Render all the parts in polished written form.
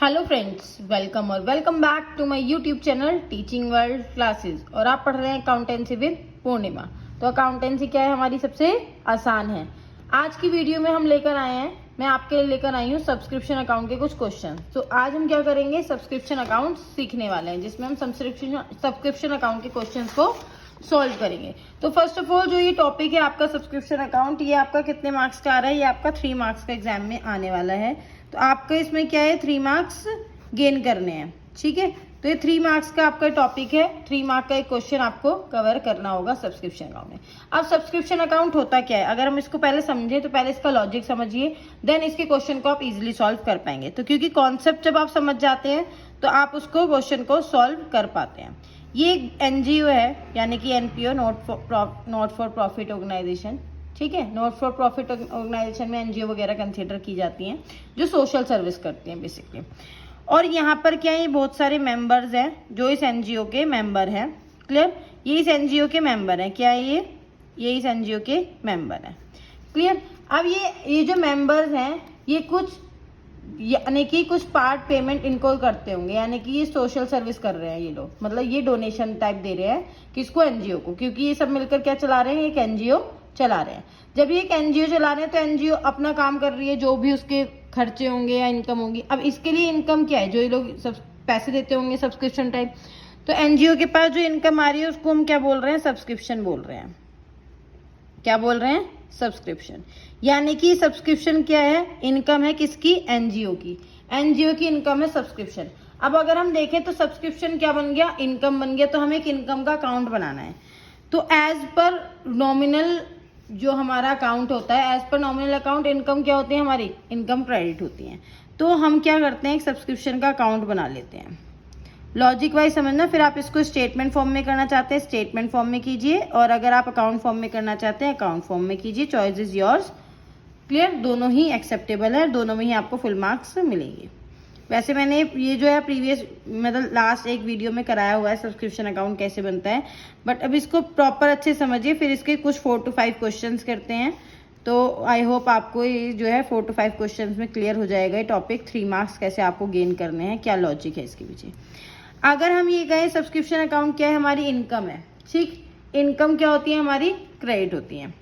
Hello friends, welcome back to my YouTube channel teaching world classes. और आप पढ़ रहे हैं अकाउंटेंसी विद पूर्णिमा। तो अकाउंटेंसी क्या है, हमारी सबसे आसान है। आज की वीडियो में हम लेकर आए हैं, मैं आपके लिए लेकर आई हूँ सब्सक्रिप्शन अकाउंट के कुछ क्वेश्चन। तो आज हम क्या करेंगे, सब्सक्रिप्शन अकाउंट सीखने वाले हैं, जिसमें हम सब्सक्रिप्शन अकाउंट के क्वेश्चन को सॉल्व करेंगे। तो फर्स्ट ऑफ ऑल जो ये टॉपिक है आपका सब्सक्रिप्शन अकाउंट, ये आपका कितने मार्क्स का आ रहा है, ये आपका 3 मार्क्स का एग्जाम में आने वाला है। तो आपका इसमें क्या है, 3 मार्क्स गेन करने हैं, ठीक है। तो ये 3 मार्क्स का आपका टॉपिक है, 3 मार्क का एक क्वेश्चन आपको कवर करना होगा सब्सक्रिप्शन अकाउंट में। अब सब्सक्रिप्शन अकाउंट होता क्या है, अगर हम इसको पहले समझे तो पहले इसका लॉजिक समझिए, देन इसके क्वेश्चन को आप इजीली सॉल्व कर पाएंगे। तो क्योंकि कॉन्सेप्ट जब आप समझ जाते हैं तो आप उसको क्वेश्चन को सॉल्व कर पाते हैं। ये एक एनजीओ है, यानी कि NPO, not for profit organisation, ठीक है। नॉट फॉर प्रॉफिट ऑर्गेनाइजेशन में एनजीओ वगैरह कंसीडर की जाती हैं, जो सोशल सर्विस करती हैं बेसिकली। और यहाँ पर क्या है, बहुत सारे मेंबर्स हैं जो इस एनजीओ के मेंबर हैं। क्लियर, ये इस एनजीओ के मेंबर हैं। क्या है ये इस एनजीओ के मेंबर हैं। क्लियर। अब ये जो मेंबर्स हैं, ये कुछ यानी कि कुछ पार्ट पेमेंट इनको करते होंगे, यानी कि ये सोशल सर्विस कर रहे हैं ये लोग, मतलब ये डोनेशन टाइप दे रहे हैं किसको, एनजीओ को, क्योंकि ये सब मिलकर क्या चला रहे हैं, एक एनजीओ चला रहे हैं। जब ये एक एनजीओ चला रहे हैं तो एनजीओ अपना काम कर रही है, जो भी उसके खर्चे होंगे या इनकम होगी। अब इसके लिए इनकम क्या है, जो ये लोग सब पैसे देते होंगे सब्सक्रिप्शन टाइप, तो एनजीओ के पास जो इनकम आ रही है उसको हम क्या बोल रहे हैं, सब्सक्रिप्शन बोल रहे हैं। क्या बोल रहे हैं, सब्सक्रिप्शन। यानी कि सब्सक्रिप्शन क्या है, इनकम है किसकी, एनजीओ की। एनजीओ की इनकम है सब्सक्रिप्शन। अब अगर हम देखें तो सब्सक्रिप्शन क्या बन गया, इनकम बन गया। तो हमें एक इनकम का अकाउंट बनाना है। तो एज पर नॉमिनल जो हमारा अकाउंट होता है, as per nominal account income क्या होती है, हमारी इनकम क्रेडिट होती है। तो हम क्या करते हैं, एक सब्सक्रिप्शन का अकाउंट बना लेते हैं। लॉजिक वाइज समझना, फिर आप इसको स्टेटमेंट फॉर्म में करना चाहते हैं स्टेटमेंट फॉर्म में कीजिए, और अगर आप अकाउंट फॉर्म में करना चाहते हैं अकाउंट फॉर्म में कीजिए। Choice is yours. क्लियर, दोनों ही एक्सेप्टेबल है, दोनों में ही आपको फुल मार्क्स मिलेंगे। वैसे मैंने ये जो है प्रीवियस मतलब लास्ट एक वीडियो में कराया हुआ है सब्सक्रिप्शन अकाउंट कैसे बनता है, बट अब इसको प्रॉपर अच्छे समझिए, फिर इसके कुछ 4 to 5 क्वेश्चंस करते हैं। तो आई होप आपको ये जो है 4 to 5 क्वेश्चंस में क्लियर हो जाएगा ये टॉपिक, 3 मार्क्स कैसे आपको गेन करने हैं, क्या लॉजिक है इसके पीछे। अगर हम ये कहें सब्सक्रिप्शन अकाउंट क्या है, हमारी इनकम है, ठीक। इनकम क्या होती है, हमारी क्रेडिट होती है।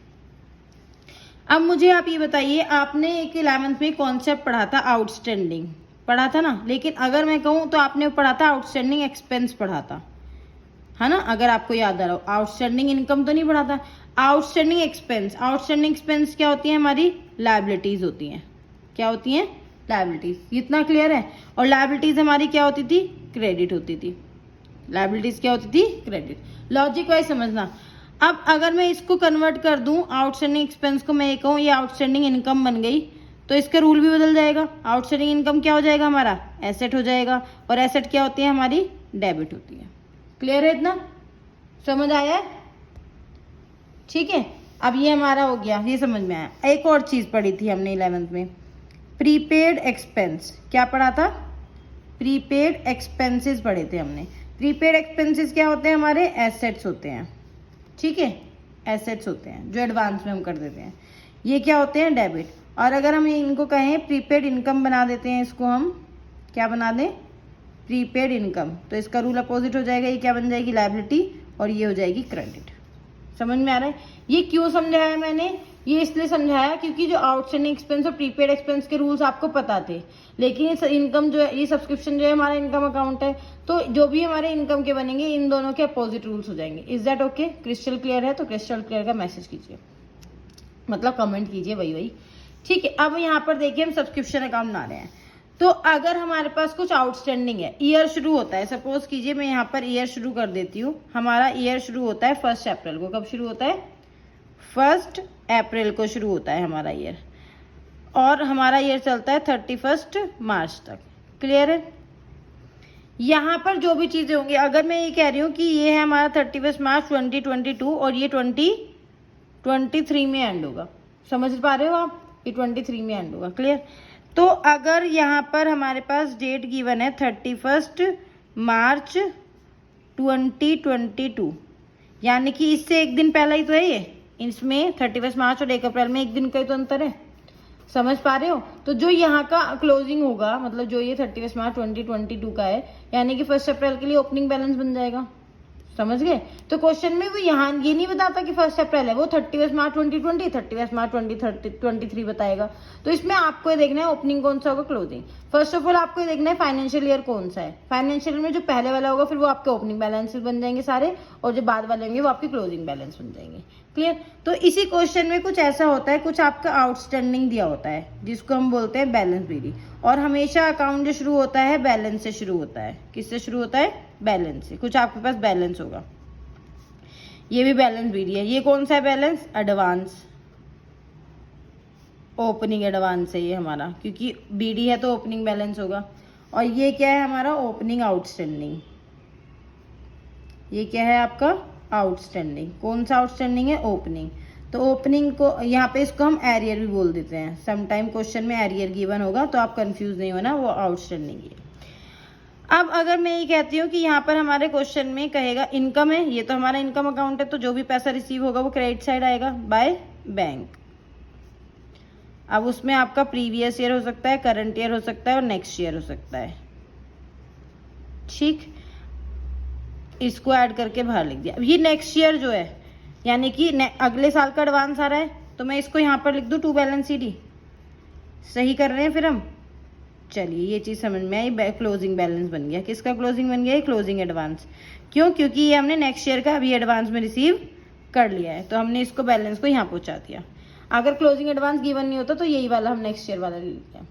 अब मुझे आप ये बताइए, आपने एक 11th में कॉन्सेप्ट पढ़ा था, आउटस्टैंडिंग पढ़ा था ना, लेकिन अगर मैं कहूँ तो आपने पढ़ा था आउटस्टैंडिंग एक्सपेंस पढ़ा था, है ना, अगर आपको याद आ रहा हो। आउटस्टैंडिंग इनकम तो नहीं पढ़ा था, आउटस्टैंडिंग एक्सपेंस। आउटस्टैंडिंग एक्सपेंस क्या होती है, हमारी लायबिलिटीज होती हैं। क्या होती हैं, लायबिलिटीज। इतना क्लियर है। और लायबिलिटीज हमारी क्या होती थी, क्रेडिट होती थी। लायबिलिटीज क्या होती थी, क्रेडिट। लॉजिक वाइज समझना। अब अगर मैं इसको कन्वर्ट कर दूं, आउटस्टैंडिंग एक्सपेंस को मैं ये कहूँ ये आउटस्टैंडिंग इनकम बन गई, तो इसका रूल भी बदल जाएगा। आउटस्टैंडिंग इनकम क्या हो जाएगा, हमारा एसेट हो जाएगा, और एसेट क्या होती है, हमारी डेबिट होती है। क्लियर है, इतना समझ आया है, ठीक है। अब ये हमारा हो गया, ये समझ में आया। एक और चीज पढ़ी थी हमने 11th में, प्रीपेड एक्सपेंस। क्या पढ़ा था, प्रीपेड एक्सपेंसेस पढ़े थे हमने। प्रीपेड एक्सपेंसेस क्या होते हैं, हमारे एसेट्स होते हैं, ठीक है। एसेट्स होते हैं जो एडवांस में हम कर देते हैं, ये क्या होते हैं, डेबिट। और अगर हम इनको कहें प्रीपेड इनकम बना देते हैं, इसको हम क्या बना दें, प्रीपेड इनकम, तो इसका रूल अपोजिट हो जाएगा। ये क्या बन जाएगी, लायबिलिटी, और ये हो जाएगी क्रेडिट। समझ में आ रहा है। ये क्यों समझाया मैंने, ये इसलिए समझाया क्योंकि जो आउटस्टैंडिंग एक्सपेंस और प्रीपेड एक्सपेंस के रूल्स आपको पता थे, लेकिन ये इनकम जो है, ये सब्सक्रिप्शन जो है हमारा इनकम अकाउंट है, तो जो भी हमारे इनकम के बनेंगे इन दोनों के अपोजिट रूल्स हो जाएंगे। Is that okay, crystal clear है। तो क्रिस्टल क्लियर का मैसेज कीजिए, मतलब कमेंट कीजिए, वही ठीक है। अब यहाँ पर देखिए हम सब्सक्रिप्शन अकाउंट बना रहे हैं। तो अगर हमारे पास कुछ आउटस्टैंडिंग है, ईयर शुरू होता है, सपोज कीजिए मैं यहाँ पर ईयर शुरू कर देती हूँ। हमारा ईयर शुरू होता है 1 अप्रैल को। कब शुरू होता है, 1 अप्रैल को शुरू होता है हमारा ईयर, और हमारा ईयर चलता है 31 मार्च तक। क्लियर है। यहाँ पर जो भी चीजें होंगी, अगर मैं ये कह रही हूँ कि ये है हमारा 31 मार्च 2022 और ये 2023 में एंड होगा, समझ पा रहे हो आप, ये 23 में एंड होगा। क्लियर। तो अगर यहाँ पर हमारे पास डेट गिवन है 31 मार्च 2022, यानी कि इससे एक दिन पहला ही तो है ये, इसमें 31 मार्च और 1 अप्रैल में एक दिन का ही तो अंतर है। समझ पा रहे हो? तो जो यहाँ का क्लोजिंग होगा, मतलब जो ये 31 मार्च 2022 का है, यानी कि 1 अप्रैल के लिए ओपनिंग बैलेंस बन जाएगा। समझ गए? तो क्वेश्चन में वो यहाँ ये नहीं बताता कि 1 अप्रैल है, वो 31 मार्च 2020, 31 मार्च 2023 बताएगा। तो इसमें आपको ये देखना है ओपनिंग कौन सा होगा, क्लोजिंग। फर्स्ट ऑफ ऑल आपको ये देखना है फाइनेंशियल ईयर कौन सा है। फाइनेंशियल में जो पहले वाला होगा फिर वो आपके ओपनिंग बैलेंस बन जाएंगे सारे, और जो बाद वाले होंगे वो आपके क्लोजिंग बैलेंस बन जाएंगे। क्लियर? तो इसी क्वेश्चन में कुछ ऐसा होता है, कुछ आपका आउटस्टैंडिंग दिया होता है जिसको हम बोलते हैं बैलेंस बीडी। और हमेशा अकाउंट जो शुरू होता है बैलेंस से शुरू होता है। किससे शुरू होता है? बैलेंस से। कुछ आपके पास बैलेंस होगा, ये भी बैलेंस बीडी है। ये कौन सा है बैलेंस? एडवांस, ओपनिंग एडवांस है ये हमारा, क्योंकि बीडी है तो ओपनिंग बैलेंस होगा। और ये क्या है हमारा? Opening outstanding. ये क्या है आपका? आउटस्टैंडिंग। कौन सा आउटस्टैंडिंग है? ओपनिंग। तो ओपनिंग को यहाँ पे इसको हम एरियर भी बोल देते हैं। समटाइम क्वेश्चन में एरियर गिवन होगा तो आप कंफ्यूज नहीं होना, वो आउटस्टैंडिंग है। अब अगर मैं ये कहती हूँ कि यहाँ पर हमारे क्वेश्चन में कहेगा इनकम है, ये तो हमारा इनकम अकाउंट है, तो जो भी पैसा रिसीव होगा वो क्रेडिट साइड आएगा बाय बैंक। अब उसमें आपका प्रीवियस ईयर हो सकता है, करंट ईयर हो सकता है और नेक्स्ट ईयर हो सकता है। ठीक, इसको ऐड करके बाहर लिख दिया। अब ये नेक्स्ट ईयर जो है, यानी कि अगले साल का एडवांस आ रहा है, तो मैं इसको यहाँ पर लिख दूँ टू बैलेंस सीडी। सही कर रहे हैं फिर हम? चलिए ये चीज़ समझ में आई। क्लोजिंग बैलेंस बन गया। किसका क्लोजिंग बन गया? Closing advance. क्यों? क्योंकि ये हमने नेक्स्ट ईयर का अभी एडवांस में रिसीव कर लिया है, तो हमने इसको बैलेंस को यहाँ पहुँचा दिया। अगर क्लोजिंग एडवांस गिवन नहीं होता तो यही वाला हम नेक्स्ट ईयर वाला ले लेते हैं।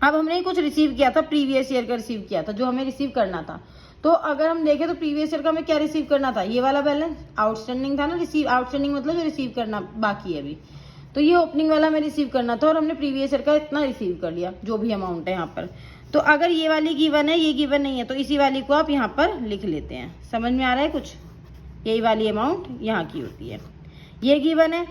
अब हमने कुछ रिसीव किया था, प्रीवियस ईयर का रिसीव किया था, जो हमें रिसीव करना था। तो अगर हम देखें तो प्रीवियस ईयर का हमें क्या रिसीव करना था? ये वाला बैलेंस आउटस्टैंडिंग था ना। रिसीव आउटस्टैंडिंग मतलब जो रिसीव करना बाकी है अभी, तो ये ओपनिंग वाला हमें रिसीव करना था और हमने प्रीवियस ईयर का इतना रिसीव कर लिया, जो भी अमाउंट है यहाँ पर। तो अगर ये वाली गिवन है, ये गिवन नहीं है, तो इसी वाली को आप यहाँ पर लिख लेते हैं। समझ में आ रहा है कुछ? यही वाली अमाउंट यहाँ की होती है, ये गिवन है।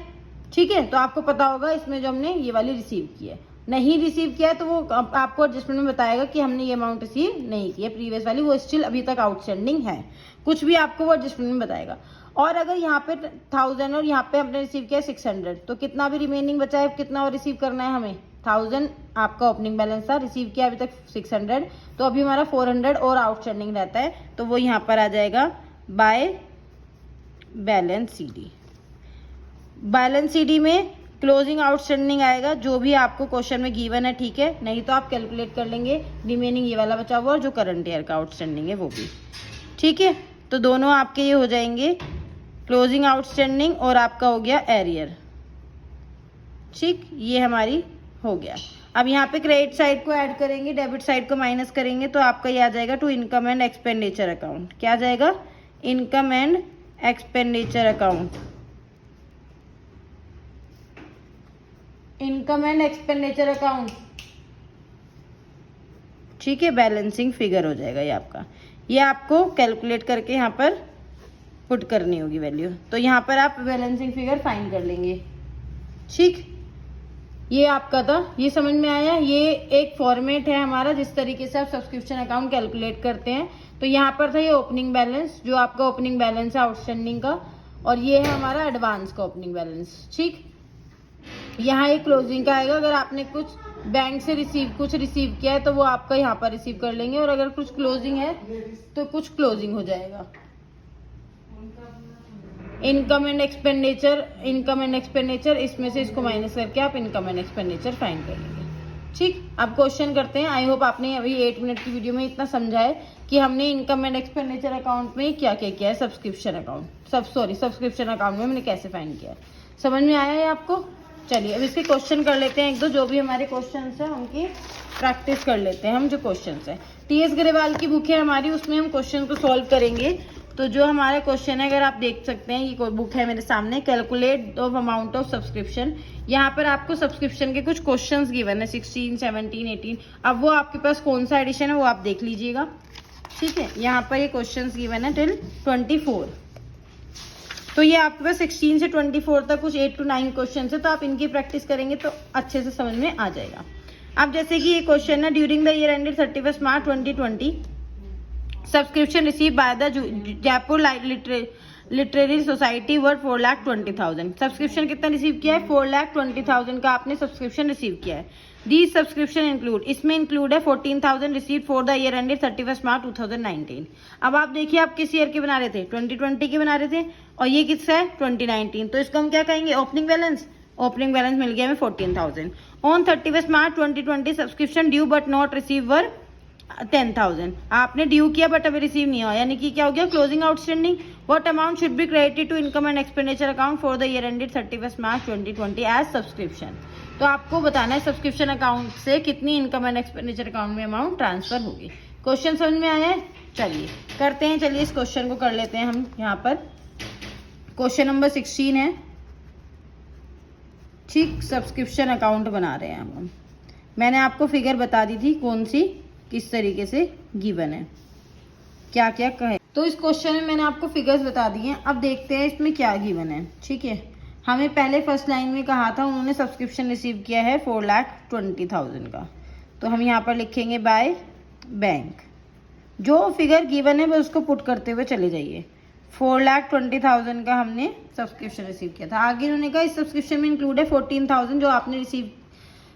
ठीक है, तो आपको पता होगा इसमें जो हमने ये वाली रिसीव की है। नहीं रिसीव किया है तो वो आपको एडजस्टमेंट में बताएगा कि हमने ये अमाउंट रिसीव नहीं की है, प्रीवियस वाली वो स्टिल अभी तक आउटस्टैंडिंग है। कुछ भी आपको वो एडजस्टमेंट में बताएगा। और अगर यहाँ पे 1000 और यहाँ पे हमने रिसीव किया 600, तो कितना भी रिमेनिंग बचा है, कितना और रिसीव करना है हमें? 1000 आपका ओपनिंग बैलेंस था, रिसीव किया अभी तक 600, तो अभी हमारा 400 और आउटस्टैंडिंग रहता है, तो वो यहाँ पर आ जाएगा by balance CD. Balance CD में क्लोजिंग आउटस्टैंडिंग आएगा, जो भी आपको क्वेश्चन में गिवन है। ठीक है, नहीं तो आप कैलकुलेट कर लेंगे। रिमेनिंग ये वाला बचा हुआ और जो करंट ईयर का आउटस्टैंडिंग है वो भी। ठीक है, तो दोनों आपके ये हो जाएंगे, क्लोजिंग आउटस्टैंडिंग और आपका हो गया एरियर। ठीक, ये हमारी हो गया। अब यहाँ पे क्रेडिट साइड को ऐड करेंगे, डेबिट साइड को माइनस करेंगे, तो आपका ये आ जाएगा to income and expenditure account. क्या आ जाएगा? Income and expenditure account. Income and expenditure account. ठीक है, बैलेंसिंग फिगर हो जाएगा ये आपका। ये आपको कैलकुलेट करके यहाँ पर पुट करनी होगी वैल्यू, तो यहाँ पर आप बैलेंसिंग फिगर फाइंड कर लेंगे। ठीक, ये आपका था। ये समझ में आया? ये एक फॉर्मेट है हमारा जिस तरीके से आप सब्सक्रिप्शन अकाउंट कैलकुलेट करते हैं। तो यहाँ पर था ये ओपनिंग बैलेंस, जो आपका ओपनिंग बैलेंस है आउटस्टैंडिंग का, और ये है हमारा एडवांस का ओपनिंग बैलेंस। ठीक, यहाँ एक क्लोजिंग का आएगा। अगर आपने कुछ बैंक से कुछ रिसीव किया है तो वो आपका यहाँ पर रिसीव कर लेंगे, और अगर कुछ क्लोजिंग है तो कुछ क्लोजिंग हो जाएगा। इनकम एंड एक्सपेंडिचर, इसमें से इसको माइनस करके आप इनकम एंड एक्सपेंडिचर फाइंड कर लेंगे। ठीक, अब क्वेश्चन करते हैं। आई होप आपने अभी 8 मिनट की वीडियो में इतना समझा है कि हमने इनकम एंड एक्सपेंडिचर अकाउंट में क्या क्या किया है, सब्सक्रिप्शन अकाउंट में हमने कैसे फाइंड किया है। समझ में आया है आपको? चलिए अब इसके क्वेश्चन कर लेते हैं, एक दो जो भी हमारे क्वेश्चन है उनकी प्रैक्टिस कर लेते हैं हम। जो क्वेश्चन है TS ग्रेवाल की बुक है हमारी, उसमें हम क्वेश्चन को सॉल्व करेंगे। तो जो हमारे क्वेश्चन है, अगर आप देख सकते हैं, ये बुक है मेरे सामने, calculate of amount of subscription. यहाँ पर आपको सब्सक्रिप्शन के कुछ क्वेश्चंस गिवन है 16, 17, 18। अब वो आपके पास कौन सा एडिशन है वो आप देख लीजिएगा। ठीक है, यहाँ पर ये क्वेश्चंस गिवन है टिल 24। तो ये आपके पास 16 से 24 तक कुछ 8 to 9 क्वेश्चन है, तो आप इनकी प्रैक्टिस करेंगे तो अच्छे से समझ में आ जाएगा। अब जैसे कि ये क्वेश्चन है, during the year ended 31 March 2020 subscription receive by the Jaipur literary society worth 4,20,000। Subscription कितना रिसीव किया है? 4,20,000 का आपने सब्सक्रिप्शन रिसीव किया है। दीज सब्सक्रिप्शन इंक्लूड, इसमें इंक्लूड है 14,000 receive for the year ended 31 March 2019। अब आप देखिए आप किस ईयर के बना रहे थे? 2020 के बना रहे थे, और ये किसका है? 2019। तो इसको हम क्या कहेंगे? Opening balance. ओपनिंग बैलेंस मिल गया हमें 14,000। On 31 March 2020 subscription due but not receive were 10,000। आपने ड्यू किया बट अभी रिसीव नहीं हुआ, यानी कि क्या हो गया? Closing outstanding. What amount should be credited to income and expenditure account for the year ended 31 March 2020 as subscription. तो आपको बताना है सब्सक्रिप्शन अकाउंट से कितनी इनकम एंड एक्सपेंडिचर अकाउंट में अमाउंट ट्रांसफर होगी। क्वेश्चन समझ में आया है? चलिए करते हैं, चलिए इस क्वेश्चन को कर लेते हैं हम। यहाँ पर क्वेश्चन नंबर 16 है, ठीक, सब्सक्रिप्शन अकाउंट बना रहे हैं हम। मैंने आपको फिगर बता दी थी कौन सी, किस तरीके से गिवन है, क्या क्या कहे। तो इस क्वेश्चन में मैंने आपको फिगर्स बता दिए हैं। अब देखते हैं इसमें क्या गिवन है। ठीक है, हमें पहले फर्स्ट लाइन में कहा था उन्होंने सब्सक्रिप्शन रिसीव किया है 4,20,000 का, तो हम यहाँ पर लिखेंगे बाय बैंक। जो फिगर गिवन है बस उसको पुट करते हुए चले जाइए। 4,20,000 का हमने सब्सक्रिप्शन रिसीव किया था। आगे उन्होंने कहा इस सब्सक्रिप्शन में इंक्लूड है 14,000 जो आपने रिसीव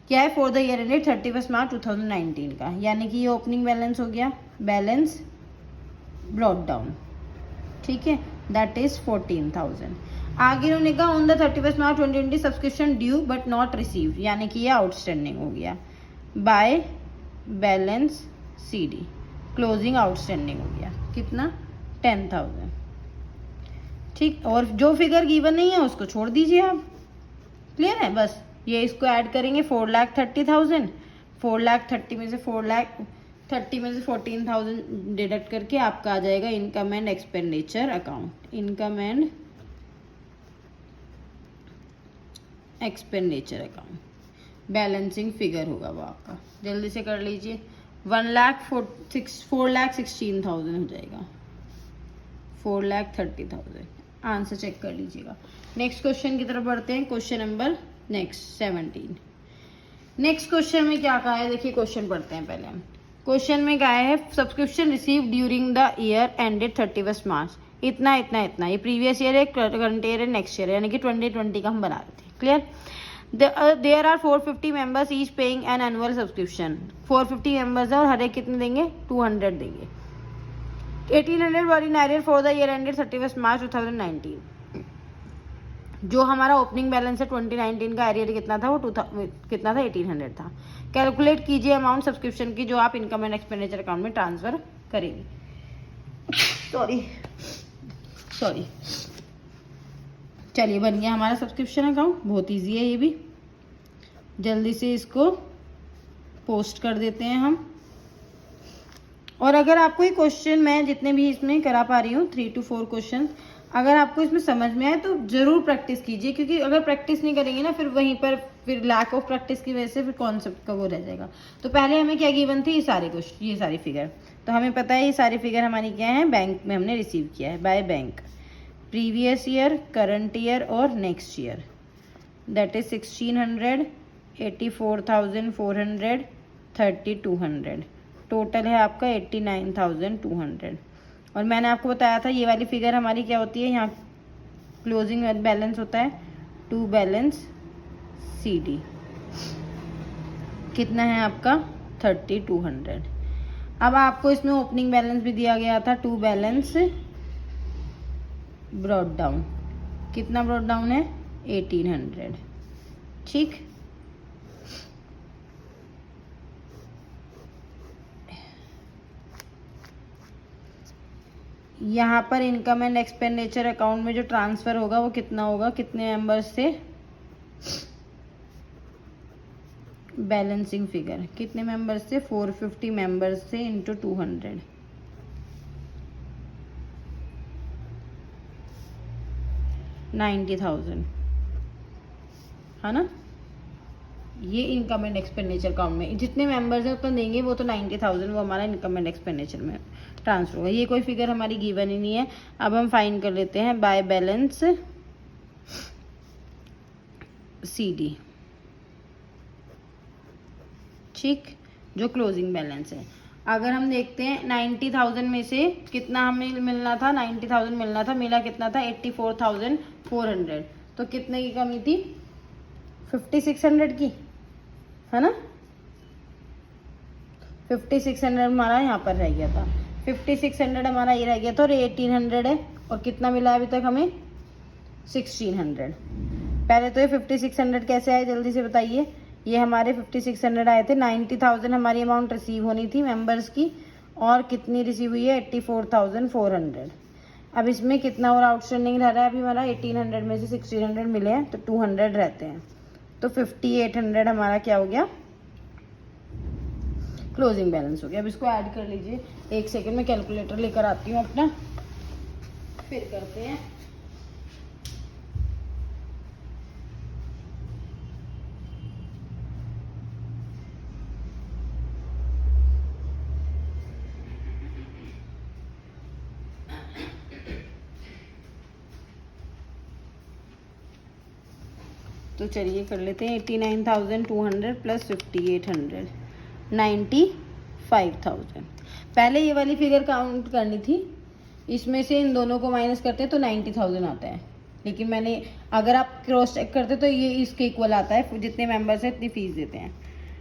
किया है for the year ended 31 March 2019 का, यानी कि ये ओपनिंग बैलेंस हो गया, बैलेंस ब्रॉट डाउन। ठीक है, दैट इज 14,000। आगे उन्होंने कहा on the 31 March 2020 subscription due but not receive, यानी कि ये आउटस्टैंडिंग हो गया, by balance CD, closing outstanding हो गया कितना? 10,000। ठीक, और जो फिगर गिवन नहीं है उसको छोड़ दीजिए आप। क्लियर है? बस ये इसको ऐड करेंगे 4,30,000, 4,30,000 में से 4,30,000 में से 14,000 डिडक्ट करके आपका आ जाएगा income and expenditure account. Income and expenditure account balancing figure होगा वो आपका, जल्दी से कर लीजिए। 4,16,000 हो जाएगा, 4,30,000। आंसर चेक कर लीजिएगा। नेक्स्ट क्वेश्चन की तरफ बढ़ते हैं। Question number next 17। Next question में क्या कहा है, देखिए क्वेश्चन पढ़ते हैं पहले हम। क्वेश्चन में कहा है subscription receive during the year ended 31 March, इतना इतना इतना। ये प्रीवियस ईयर है, करंट ईयर है, नेक्स्ट ईयर, यानी कि 2020 का हम बना रहे थे। Clear? There are 450 members each paying an annual subscription. 450 members है और हर एक कितने देंगे? 200 देंगे। 1,800 were in arrear for the year ended 31 March 2019। जो हमारा ओपनिंग बैलेंस है 2019 का, एरियर कितना था? वो कितना था? 1,800 था। कैलकुलेट कीजिए अमाउंट सब्सक्रिप्शन की जो आप इनकम एंड एक्सपेंडिचर अकाउंट में ट्रांसफर करेंगे। सॉरी, चलिए बन गया हमारा सब्सक्रिप्शन अकाउंट। बहुत इजी है ये भी, जल्दी से इसको पोस्ट कर देते हैं हम। और अगर आपको ये क्वेश्चन मैं जितने भी इसमें करा पा रही हूँ 3 to 4 क्वेश्चन, अगर आपको इसमें समझ में आए तो जरूर प्रैक्टिस कीजिए, क्योंकि अगर प्रैक्टिस नहीं करेंगे ना फिर वहीं पर फिर लैक ऑफ प्रैक्टिस की वजह से फिर कॉन्सेप्ट का वो रह जाएगा। तो पहले हमें क्या गिवन थी? ये सारे क्वेश्चन, ये सारी फिगर। तो हमें पता है ये सारी फिगर हमारी क्या है? बैंक में हमने रिसीव किया है by bank, previous year, current year और next year. That is 1,600, 84,400, 3,200। Total है आपका 89,200। और मैंने आपको बताया था ये वाली फिगर हमारी क्या होती है, यहाँ क्लोजिंग बैलेंस होता है टू बैलेंस CD। कितना है आपका? 3,200। अब आपको इसमें ओपनिंग बैलेंस भी दिया गया था, टू बैलेंस ब्रॉट डाउन। कितना ब्रॉट डाउन है? 1,800। ठीक, यहाँ पर इनकम एंड एक्सपेंडिचर अकाउंट में जो ट्रांसफर होगा वो कितना होगा? कितने मेंबर्स से? बैलेंसिंग फिगर कितने मेंबर्स से? 450 मेंबर्स से इंटू 200, 90,000 है ना। ये इनकम एंड एक्सपेंडिचर अकाउंट में जितने मेंबर्स हैं उतना देंगे, वो तो 90,000 वो हमारा इनकम एंड एक्सपेंडिचर में ट्रांसफर होगा। ये कोई फिगर हमारी गिवन ही नहीं है। अब हम फाइंड कर लेते हैं बाय बैलेंस CD। ठीक, जो क्लोजिंग बैलेंस है। अगर हम देखते हैं 90,000 में से कितना हमें मिलना था, 90,000 मिलना था, मिला कितना था 84,400। तो कितने की कमी थी, 5600 की, है ना। 5600 हमारा यहाँ पर रह गया था, 5600 हमारा ये रह गया था और 1800 है। और कितना मिला अभी तक हमें, 1600। पहले तो ये 5600 कैसे आए जल्दी से बताइए। ये हमारे 5600 आए थे, 90,000 हमारी अमाउंट रिसीव होनी थी मेंबर्स की, और कितनी रिसीव हुई है 84,400। अब इसमें कितना और आउटस्टैंडिंग रह रहा है अभी हमारा, 1800 में से 1600 मिले हैं तो 200 रहते हैं, तो 5800 हमारा क्या हो गया, क्लोजिंग बैलेंस हो गया। अब इसको ऐड कर लीजिए, एक सेकेंड में कैलकुलेटर लेकर आती हूँ अपना, फिर करते हैं। तो चलिए कर लेते हैं, 89,200 प्लस 5800, 95,000। पहले ये वाली फिगर काउंट करनी थी, इसमें से इन दोनों को माइनस करते हैं तो 90,000 आता है। लेकिन मैंने, अगर आप क्रॉस चेक करते तो ये इसके इक्वल आता है, जितने मेंबर्स हैं इतनी फीस देते हैं।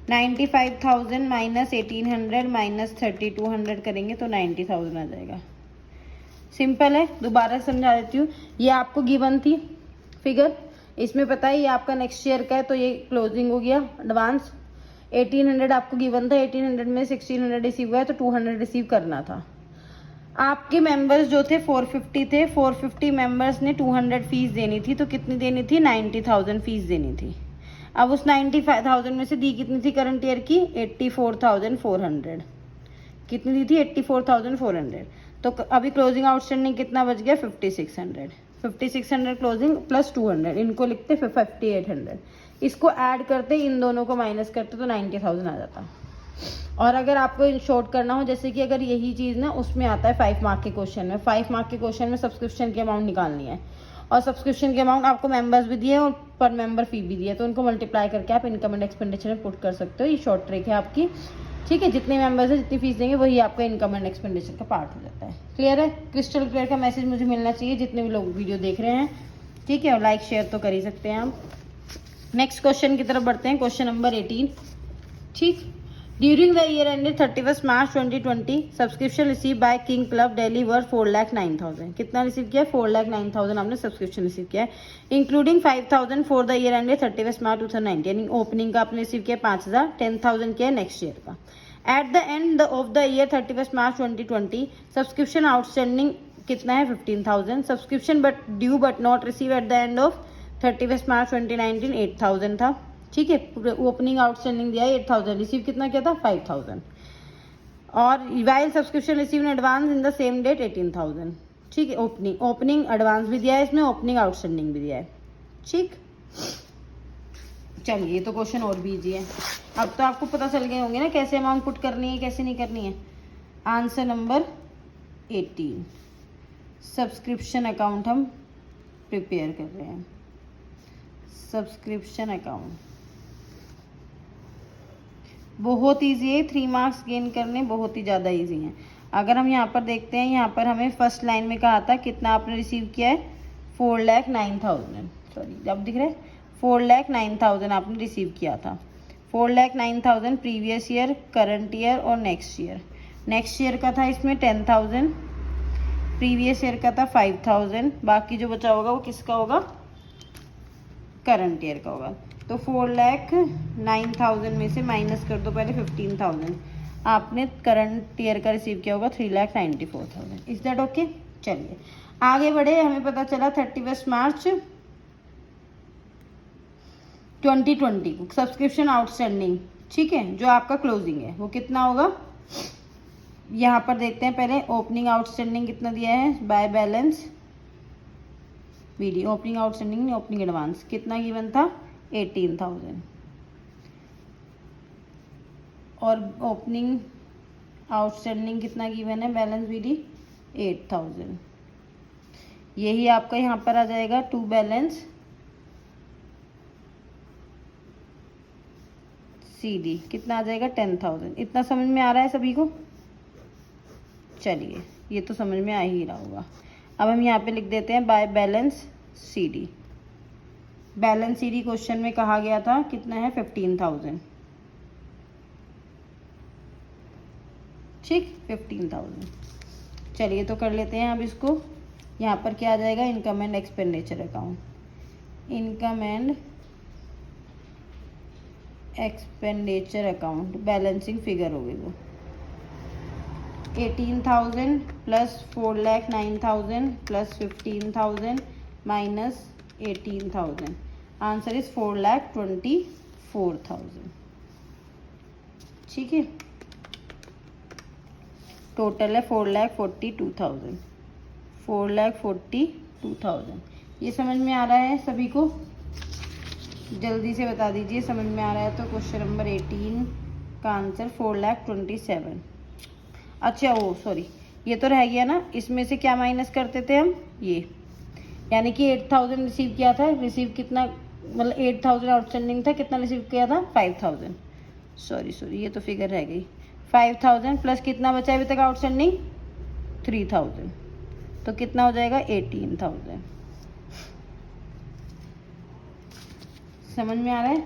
95,000 माइनस 1800 माइनस 3200 करेंगे तो 90,000 आ जाएगा। सिंपल है, दोबारा समझा देती हूँ। ये आपको गिवन थी फिगर, इसमें पता है ये आपका नेक्स्ट ईयर का है, तो ये क्लोजिंग हो गया एडवांस। 1800 आपको गिवन था, 1800 में 1600 रिसीव हुआ है तो 200 रिसीव करना था। आपके मेंबर्स जो थे 450 थे, 450 मेंबर्स ने 200 फीस देनी थी, तो कितनी देनी थी, 90,000 फीस देनी थी। अब उस 95,000 में से दी कितनी थी करंट ईयर की, 84,400। कितनी दी थी, 84,400। तो अभी क्लोजिंग आउटस्टैंडिंग कितना बच गया, 5600। 5600 क्लोजिंग प्लस 200, इनको लिखते 5800। इसको ऐड करते, इन दोनों को माइनस करते तो 90,000 आ जाता। और अगर आपको शॉर्ट करना हो, जैसे कि अगर यही चीज़ ना उसमें आता है 5 मार्क के क्वेश्चन में, 5 मार्क के क्वेश्चन में सब्सक्रिप्शन की अमाउंट निकालनी है, और सब्सक्रिप्शन की अमाउंट आपको मेंबर्स भी दिए और पर मेंबर फी भी दिए, तो उनको मल्टीप्लाई करके आप इनकम एंड एक्सपेंडिचर में पुट कर सकते हो। ये शॉर्ट ट्रिक है आपकी, ठीक है। जितने मेंबर्स है जितनी फीस देंगे वही आपका इनकम एंड एक्सपेंडिचर का पार्ट हो जाता है। क्लियर है, क्रिस्टल क्लियर का मैसेज मुझे मिलना चाहिए जितने भी लोग वीडियो देख रहे हैं, ठीक है। और लाइक शेयर तो कर ही सकते हैं आप। नेक्स्ट क्वेश्चन की तरफ बढ़ते हैं, क्वेश्चन नंबर 18, ठीक। During the year ended 31 March 2020 subscription receive by king club Delhi worth 4,09,000। कितना रिसीव किया है, 4,09,000 आपने सब्सक्रिप्शन रिसीव किया है, including 5,000 for the year ended 31 March 2019, यानी ओपनिंग का आपने रिसीव किया 5,000, 10,000 किया है नेक्स्ट ईयर का। At the end of the year 31 March 2020 subscription outstanding कितना है, 15,000। Subscription but due but not receive at the end of 31 March 2019 8,000 था, ठीक है। ओपनिंग आउटस्टैंडिंग दिया है 8,000, रिसीव कितना किया था, 5,000। और while subscription receive in advance in the same date 18,000, ठीक है। ओपनिंग एडवांस भी दिया है इसमें, ओपनिंग आउटस्टैंडिंग भी दिया है, ठीक। चलिए, ये तो क्वेश्चन और भी इजी है। अब तो आपको पता चल गए होंगे ना कैसे अमाउंट पुट करनी है कैसे नहीं करनी है। आंसर नंबर 18, सब्सक्रिप्शन अकाउंट हम प्रिपेयर कर रहे हैं। सब्सक्रिप्शन अकाउंट बहुत इजी है, 3 मार्क्स गेन करने बहुत ही ज़्यादा इजी हैं। अगर हम यहाँ पर देखते हैं, यहाँ पर हमें फर्स्ट लाइन में कहा था कितना आपने रिसीव किया है, 4,09,000, सॉरी अब दिख रहा है, 4,09,000 आपने रिसीव किया था। 4,09,000 प्रीवियस ईयर, करंट ईयर और नेक्स्ट ईयर। नेक्स्ट ईयर का था इसमें 10,000, प्रीवियस ईयर का था 5,000, बाकी जो बचा होगा वो किसका होगा, करंट ईयर का होगा। तो 4,09,000 में से माइनस कर दो पहले 15,000, आपने करंट ईयर का रिसीव किया होगा 3,94,000। Is that okay. चलिए आगे बढ़े, हमें पता चला 31 मार्च 2020 सब्सक्रिप्शन आउटस्टैंडिंग, ठीक है, जो आपका क्लोजिंग है वो कितना होगा। यहाँ पर देखते हैं पहले ओपनिंग आउटस्टैंडिंग कितना दिया है, by balance BD, opening outstanding नहीं, ओपनिंग एडवांस कितना गिवन था, 18,000, और ओपनिंग आउटस्टैंडिंग कितना गिवन है, बैलेंस बीडी 8,000। यही आपका यहाँ पर आ जाएगा टू बैलेंस सीडी, कितना आ जाएगा 10,000। इतना समझ में आ रहा है सभी को, चलिए ये तो समझ में आ ही रहा होगा। अब हम यहाँ पे लिख देते हैं by balance CD। Balance CD question में कहा गया था कितना है 15,000, ठीक 15,000। चलिए तो कर लेते हैं अब इसको। यहाँ पर क्या आ जाएगा, income and expenditure account, income and expenditure account balancing figure हो गई वो 18,000 plus 4,09,000 plus 15,000 minus 18,000, answer is 4,24,000। ठीक है, टोटल है 4,42,000, 4,42,000। ये समझ में आ रहा है सभी को? जल्दी से बता दीजिए समझ में आ रहा है तो। क्वेश्चन नंबर 18 का आंसर 4,27,000। अच्छा ओ सॉरी, ये तो रह गया ना, इसमें से क्या माइनस करते थे हम, ये यानी कि 8,000 रिसीव किया था, रिसीव कितना मतलब 8,000 आउटस्टैंडिंग था, कितना रिसीव किया था 5,000, सॉरी ये तो फिगर रह गई 5,000 प्लस कितना बचा अभी तक आउटस्टैंडिंग 3,000, तो कितना हो जाएगा 18,000। समझ में आ रहा है?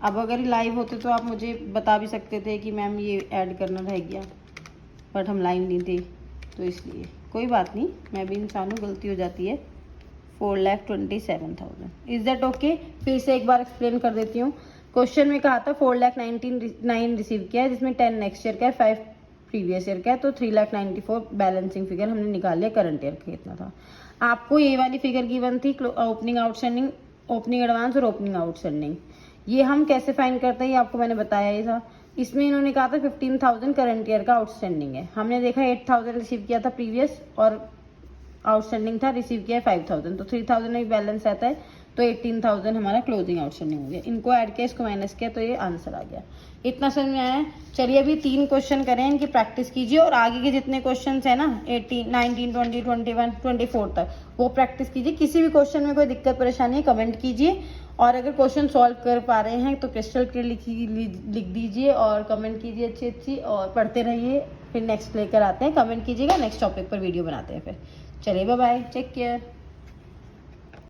अब अगर लाइव होते तो आप मुझे बता भी सकते थे कि मैम ये ऐड करना रह गया, बट हम लाइव नहीं थे तो इसलिए कोई बात नहीं, मैं भी इंसान हूँ, गलती हो जाती है। 4,27,000, इज दैट ओके? फिर से एक बार एक्सप्लेन कर देती हूँ। क्वेश्चन में कहा था 4,99,000 रिसीव किया है, जिसमें 10 नेक्स्ट ईयर का है, 5 प्रीवियस ईयर का है, तो 3,94,000 बैलेंसिंग फिगर हमने निकाल लिया। करंट ईयर का कितना था, आपको ये वाली फिगर गिवन थी, ओपनिंग आउटस्टैंडिंग, ओपनिंग एडवांस और ओपनिंग आउटस्टैंडिंग। ये हम कैसे फाइंड करते हैं ये आपको मैंने बताया ही था। इसमें इन्होंने कहा था 15,000 करंट ईयर का आउटस्टैंडिंग है, हमने देखा 8,000 रिसीव किया था प्रीवियस और आउटस्टैंडिंग था, रिसीव किया है 5,000, तो 3,000 में बैलेंस आता है, तो 18,000 हमारा क्लोजिंग आउटस्टैंडिंग हो गया। इनको ऐड किया, इसको माइनस किया, तो ये आंसर आ गया। इतना समझ में आया है? चलिए अभी 3 क्वेश्चन करें, इनकी प्रैक्टिस कीजिए और आगे के जितने क्वेश्चन है ना 18, 19, 20, 21, 24 तक वो प्रैक्टिस कीजिए। किसी भी क्वेश्चन में कोई दिक्कत परेशानी है कमेंट कीजिए, और अगर क्वेश्चन सॉल्व कर पा रहे हैं तो क्रिस्टल क्लियर लिख दीजिए और कमेंट कीजिए अच्छी और पढ़ते रहिए। फिर नेक्स्ट लेकर आते हैं, कमेंट कीजिएगा, नेक्स्ट टॉपिक पर वीडियो बनाते हैं फिर। चलिए बाय बाय, टेक केयर।